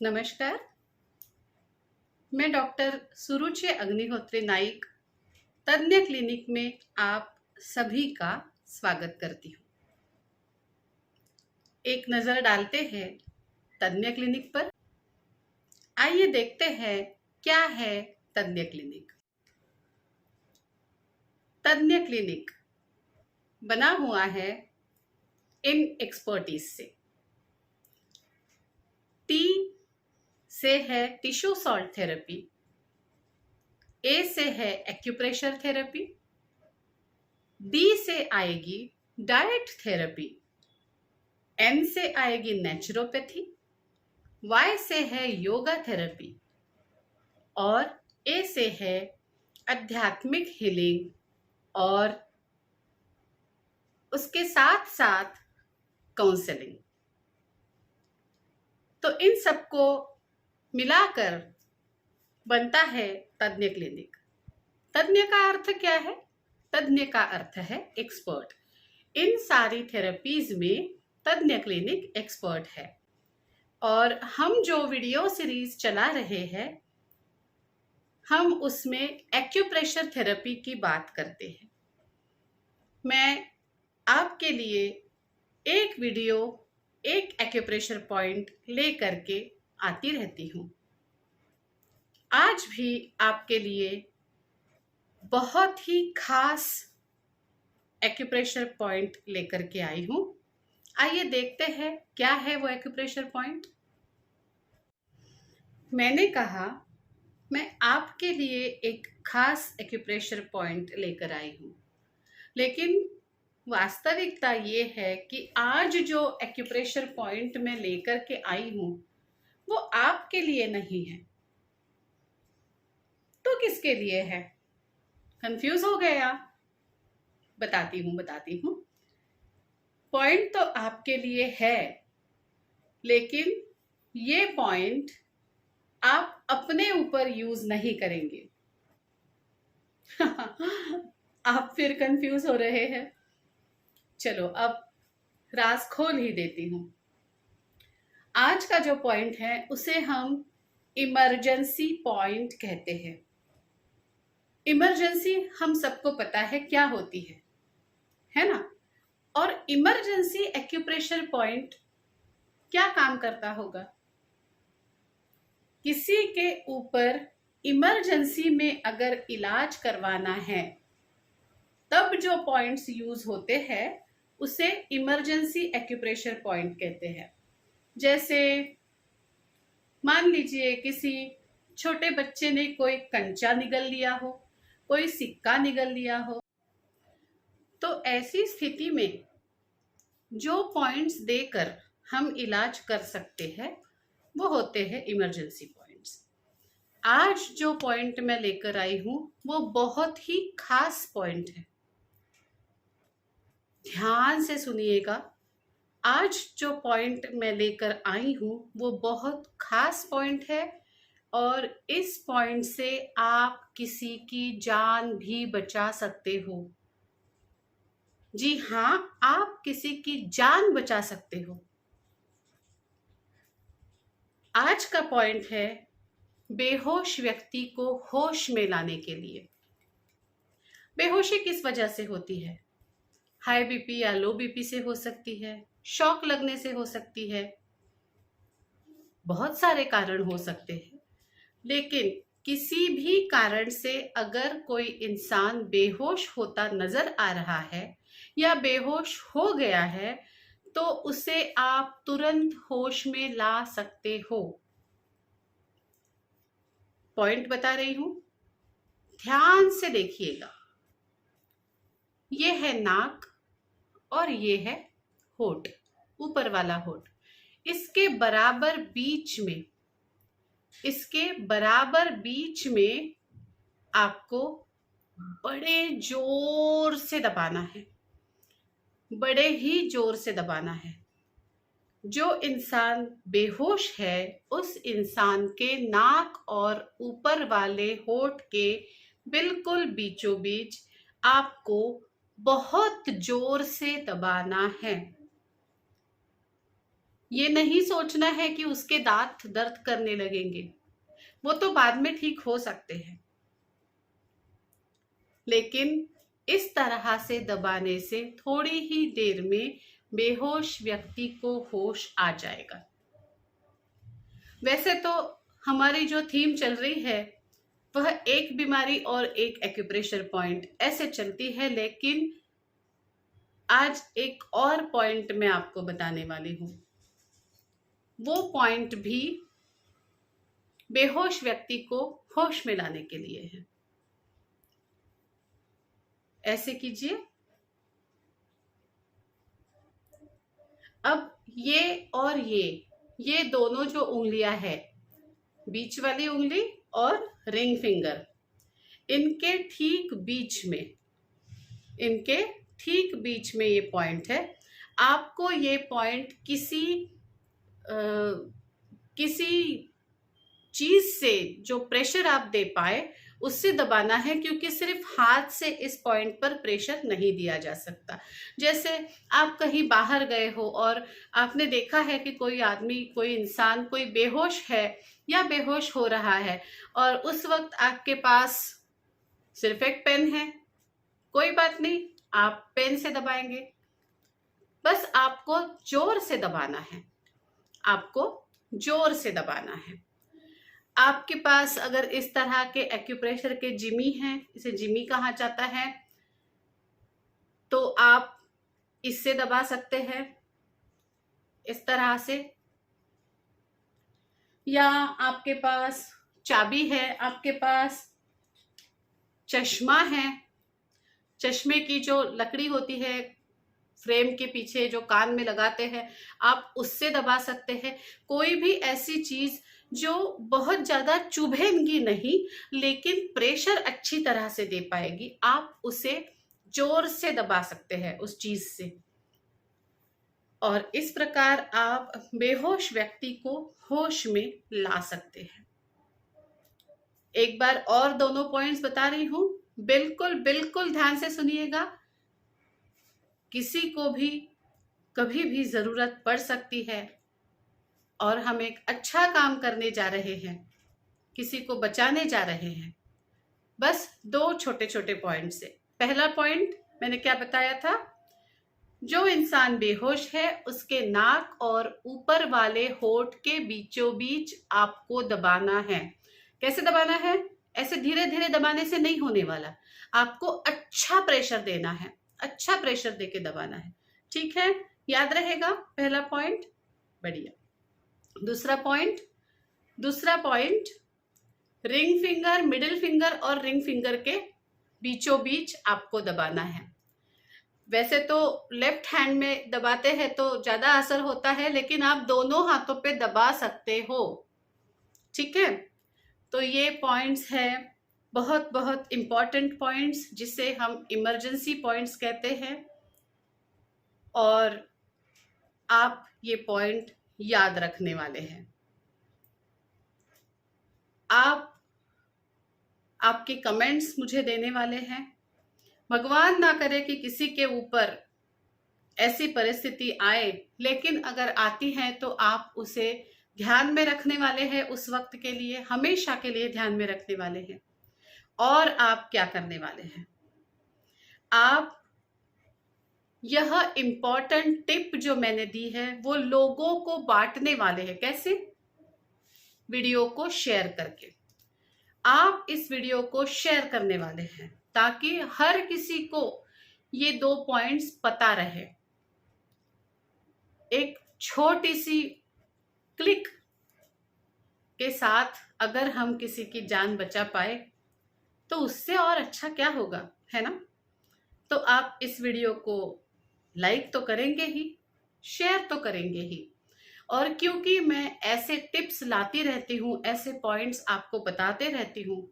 नमस्कार। मैं डॉक्टर सुरुचि अग्निहोत्री नाइक तज्ञ क्लिनिक में आप सभी का स्वागत करती हूँ। एक नज़र डालते हैं तज्ञ क्लिनिक पर। आइए देखते हैं क्या है तज्ञ क्लिनिक। तज्ञ क्लिनिक बना हुआ है इन एक्सपर्टीज से। टी से है टिश्यू सॉल्ट थेरेपी, ए से है एक्यूप्रेशर थेरेपी, डी से आएगी डाइट थेरेपी, एन से आएगी नेचुरोपैथी, वाई से है योगा थेरेपी और ए से है आध्यात्मिक हीलिंग और उसके साथ साथ काउंसलिंग। तो इन सबको मिलाकर बनता है तज्ञ क्लिनिक। तज्ञ का अर्थ क्या है? तज्ञ का अर्थ है एक्सपर्ट। इन सारी थेरेपीज में तज्ञ क्लिनिक एक्सपर्ट है। और हम जो वीडियो सीरीज चला रहे हैं, हम उसमें एक्यूप्रेशर थेरेपी की बात करते हैं। मैं आपके लिए एक वीडियो, एक एक्यूप्रेशर पॉइंट ले करके आती रहती हूँ। आज भी आपके लिए बहुत ही खास एक्यूप्रेशर पॉइंट लेकर के आई हूँ। आइए देखते हैं क्या है वो एक्यूप्रेशर पॉइंट। मैंने कहा मैं आपके लिए एक खास एक्यूप्रेशर पॉइंट लेकर आई हूँ, लेकिन वास्तविकता ये है कि आज जो एक्यूप्रेशर पॉइंट मैं लेकर के आई हूँ वो आपके लिए नहीं है। तो किसके लिए है? कंफ्यूज हो गया? बताती हूँ। पॉइंट तो आपके लिए है, लेकिन ये पॉइंट आप अपने ऊपर यूज नहीं करेंगे। आप फिर कंफ्यूज हो रहे हैं। चलो अब राज खोल ही देती हूँ। आज का जो पॉइंट है उसे हम इमरजेंसी पॉइंट कहते हैं। इमरजेंसी हम सबको पता है क्या होती है ना? और इमरजेंसी एक्यूप्रेशर पॉइंट क्या काम करता होगा? किसी के ऊपर इमरजेंसी में अगर इलाज करवाना है तब जो पॉइंट्स यूज होते हैं उसे इमरजेंसी एक्यूप्रेशर पॉइंट कहते हैं। जैसे मान लीजिए किसी छोटे बच्चे ने कोई कंचा निगल लिया हो, कोई सिक्का निगल लिया हो, तो ऐसी स्थिति में जो पॉइंट्स देकर हम इलाज कर सकते हैं वो होते हैं इमरजेंसी पॉइंट्स। आज जो पॉइंट मैं लेकर आई हूं वो बहुत ही खास पॉइंट है। ध्यान से सुनिएगा। आज जो पॉइंट मैं लेकर आई हूं वो बहुत खास पॉइंट है और इस पॉइंट से आप किसी की जान भी बचा सकते हो। जी हाँ, आप किसी की जान बचा सकते हो। आज का पॉइंट है बेहोश व्यक्ति को होश में लाने के लिए। बेहोशी किस वजह से होती है? हाई बीपी या लो बीपी से हो सकती है, शॉक लगने से हो सकती है, बहुत सारे कारण हो सकते हैं। लेकिन किसी भी कारण से अगर कोई इंसान बेहोश होता नजर आ रहा है या बेहोश हो गया है तो उसे आप तुरंत होश में ला सकते हो। पॉइंट बता रही हूं, ध्यान से देखिएगा। ये है नाक और ये है होठ, ऊपर वाला होठ। इसके बराबर बीच में आपको बड़े जोर से दबाना है, बड़े ही जोर से दबाना है। जो इंसान बेहोश है उस इंसान के नाक और ऊपर वाले होठ के बिल्कुल बीचों बीच आपको बहुत जोर से दबाना है। ये नहीं सोचना है कि उसके दांत दर्द करने लगेंगे, वो तो बाद में ठीक हो सकते हैं, लेकिन इस तरह से दबाने से थोड़ी ही देर में बेहोश व्यक्ति को होश आ जाएगा। वैसे तो हमारी जो थीम चल रही है वह एक बीमारी और एक एक्यूप्रेशर पॉइंट ऐसे चलती है, लेकिन आज एक और पॉइंट मैं आपको बताने वाली हूं। वो पॉइंट भी बेहोश व्यक्ति को होश में लाने के लिए है। ऐसे कीजिए। अब ये और ये दोनों जो उंगलियां है, बीच वाली उंगली और रिंग फिंगर, इनके ठीक बीच में ये पॉइंट है। आपको ये पॉइंट किसी चीज से जो प्रेशर आप दे पाए उससे दबाना है, क्योंकि सिर्फ हाथ से इस पॉइंट पर प्रेशर नहीं दिया जा सकता। जैसे आप कहीं बाहर गए हो और आपने देखा है कि कोई आदमी, कोई इंसान, कोई बेहोश है या बेहोश हो रहा है, और उस वक्त आपके पास सिर्फ एक पेन है, कोई बात नहीं, आप पेन से दबाएंगे। बस आपको जोर से दबाना है, आपको जोर से दबाना है। आपके पास अगर इस तरह के एक्यूप्रेशर के जिमी हैं, इसे जिमी कहा जाता है, तो आप इससे दबा सकते हैं इस तरह से, या आपके पास चाबी है, आपके पास चश्मा है, चश्मे की जो लकड़ी होती है फ्रेम के पीछे जो कान में लगाते हैं, आप उससे दबा सकते हैं। कोई भी ऐसी चीज जो बहुत ज्यादा चुभेगी नहीं लेकिन प्रेशर अच्छी तरह से दे पाएगी, आप उसे जोर से दबा सकते हैं उस चीज से, और इस प्रकार आप बेहोश व्यक्ति को होश में ला सकते हैं। एक बार और दोनों पॉइंट्स बता रही हूं, बिल्कुल बिल्कुल ध्यान से सुनिएगा। किसी को भी कभी भी जरूरत पड़ सकती है और हम एक अच्छा काम करने जा रहे हैं, किसी को बचाने जा रहे हैं, बस दो छोटे छोटे पॉइंट से। पहला पॉइंट मैंने क्या बताया था, जो इंसान बेहोश है उसके नाक और ऊपर वाले होठ के बीचों बीच आपको दबाना है। कैसे दबाना है? ऐसे धीरे धीरे दबाने से नहीं होने वाला, आपको अच्छा प्रेशर देना है, अच्छा प्रेशर देके दबाना है। ठीक है, याद रहेगा पहला पॉइंट? बढ़िया। दूसरा point ring finger, middle finger और रिंग फिंगर के बीचों बीच आपको दबाना है। वैसे तो लेफ्ट हैंड में दबाते हैं तो ज्यादा असर होता है, लेकिन आप दोनों हाथों पे दबा सकते हो। ठीक है, तो ये पॉइंट्स है बहुत बहुत इंपॉर्टेंट पॉइंट्स, जिसे हम इमरजेंसी पॉइंट्स कहते हैं, और आप ये पॉइंट याद रखने वाले हैं। आपके कमेंट्स मुझे देने वाले हैं। भगवान ना करे कि किसी के ऊपर ऐसी परिस्थिति आए, लेकिन अगर आती है तो आप उसे ध्यान में रखने वाले हैं, उस वक्त के लिए, हमेशा के लिए ध्यान में रखने वाले हैं। और आप क्या करने वाले हैं, आप यह इंपॉर्टेंट टिप जो मैंने दी है वो लोगों को बांटने वाले हैं। कैसे? वीडियो को शेयर करके। आप इस वीडियो को शेयर करने वाले हैं ताकि हर किसी को ये दो पॉइंट्स पता रहे। एक छोटी सी क्लिक के साथ अगर हम किसी की जान बचा पाए तो उससे और अच्छा क्या होगा, है ना? तो आप इस वीडियो को लाइक तो करेंगे ही, शेयर तो करेंगे ही, और क्योंकि मैं ऐसे टिप्स लाती रहती हूँ, ऐसे पॉइंट्स आपको बताते रहती हूँ,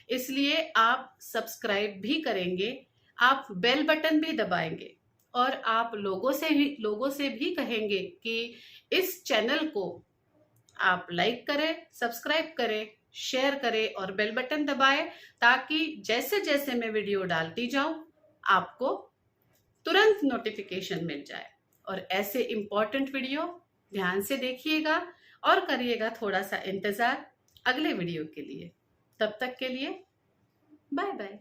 इसलिए आप सब्सक्राइब भी करेंगे, आप बेल बटन भी दबाएंगे, और आप लोगों से भी कहेंगे कि इस चैनल को आप लाइक करें, सब्सक्राइब करें, शेयर करें और बेल बटन दबाएं, ताकि जैसे जैसे मैं वीडियो डालती जाऊं आपको तुरंत नोटिफिकेशन मिल जाए और ऐसे इंपॉर्टेंट वीडियो ध्यान से देखिएगा और करिएगा थोड़ा सा इंतज़ार अगले वीडियो के लिए। तब तक के लिए बाय बाय।